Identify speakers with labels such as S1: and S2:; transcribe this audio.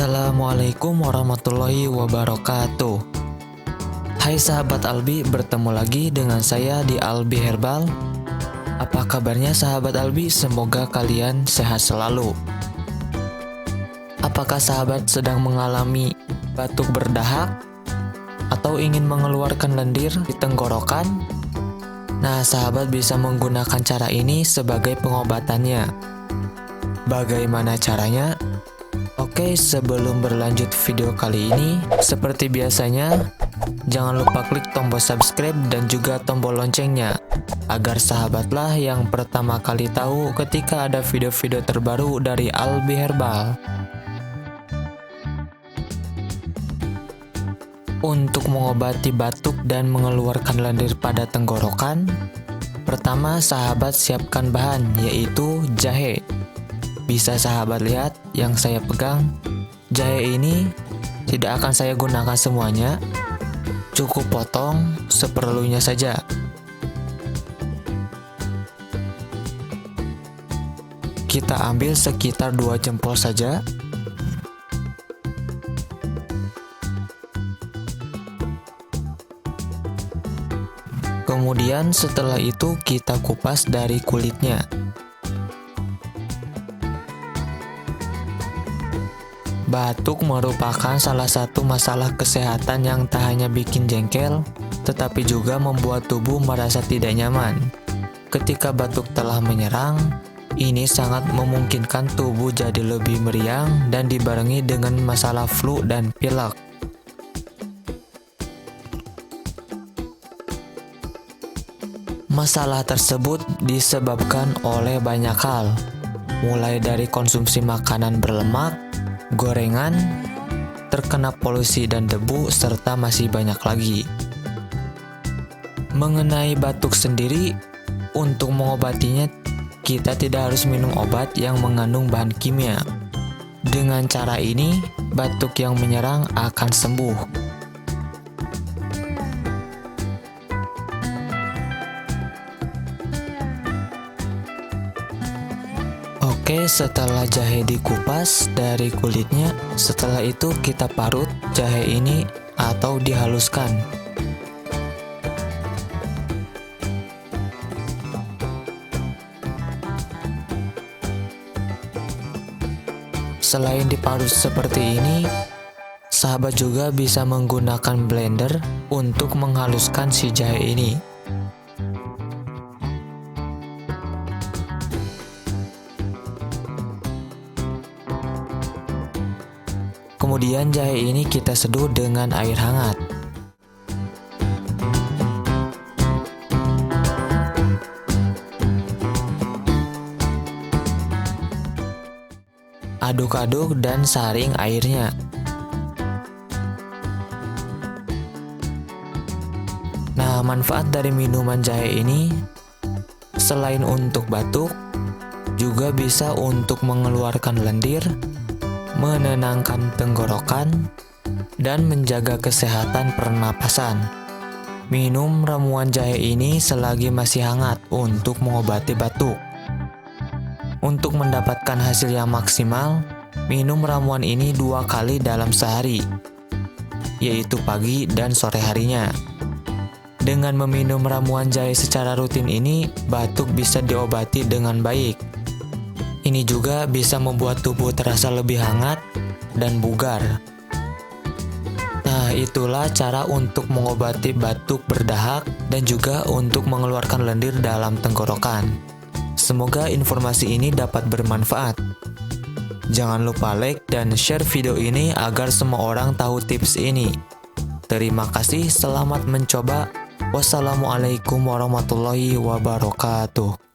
S1: Assalamualaikum warahmatullahi wabarakatuh. Hai sahabat Albi, bertemu lagi dengan saya di Albi Herbal. Apa kabarnya sahabat Albi? Semoga kalian sehat selalu. Apakah sahabat sedang mengalami batuk berdahak atau ingin mengeluarkan lendir di tenggorokan? Nah, sahabat bisa menggunakan cara ini sebagai pengobatannya. Bagaimana caranya? Oke, sebelum berlanjut video kali ini, seperti biasanya, jangan lupa klik tombol subscribe dan juga tombol loncengnya, agar sahabatlah yang pertama kali tahu ketika ada video-video terbaru dari Albi Herbal. Untuk mengobati batuk dan mengeluarkan lendir pada tenggorokan, pertama sahabat siapkan bahan, yaitu jahe. Bisa sahabat lihat yang saya pegang, jahe ini tidak akan saya gunakan semuanya, cukup potong seperlunya saja. Kita ambil sekitar 2 jempol saja. Kemudian setelah itu kita kupas dari kulitnya. Batuk merupakan salah satu masalah kesehatan yang tak hanya bikin jengkel, tetapi juga membuat tubuh merasa tidak nyaman. Ketika batuk telah menyerang, ini sangat memungkinkan tubuh jadi lebih meriang dan dibarengi dengan masalah flu dan pilek. Masalah tersebut disebabkan oleh banyak hal, mulai dari konsumsi makanan berlemak, gorengan, terkena polusi dan debu, serta masih banyak lagi. Mengenai batuk sendiri, untuk mengobatinya, kita tidak harus minum obat yang mengandung bahan kimia. Dengan cara ini, batuk yang menyerang akan sembuh. Oke, setelah jahe dikupas dari kulitnya, setelah itu kita parut jahe ini atau dihaluskan. Selain diparut seperti ini, sahabat juga bisa menggunakan blender untuk menghaluskan si jahe ini. Kemudian jahe ini kita seduh dengan air hangat. Aduk-aduk dan saring airnya. Nah, manfaat dari minuman jahe ini selain untuk batuk, juga bisa untuk mengeluarkan lendir, menenangkan tenggorokan, dan menjaga kesehatan pernapasan. Minum ramuan jahe ini selagi masih hangat untuk mengobati batuk. Untuk mendapatkan hasil yang maksimal, minum ramuan ini 2 kali dalam sehari, yaitu pagi dan sore harinya. Dengan meminum ramuan jahe secara rutin ini, batuk bisa diobati dengan baik. Ini juga bisa membuat tubuh terasa lebih hangat dan bugar. Nah, itulah cara untuk mengobati batuk berdahak dan juga untuk mengeluarkan lendir dalam tenggorokan. Semoga informasi ini dapat bermanfaat. Jangan lupa like dan share video ini agar semua orang tahu tips ini. Terima kasih, selamat mencoba. Wassalamualaikum warahmatullahi wabarakatuh.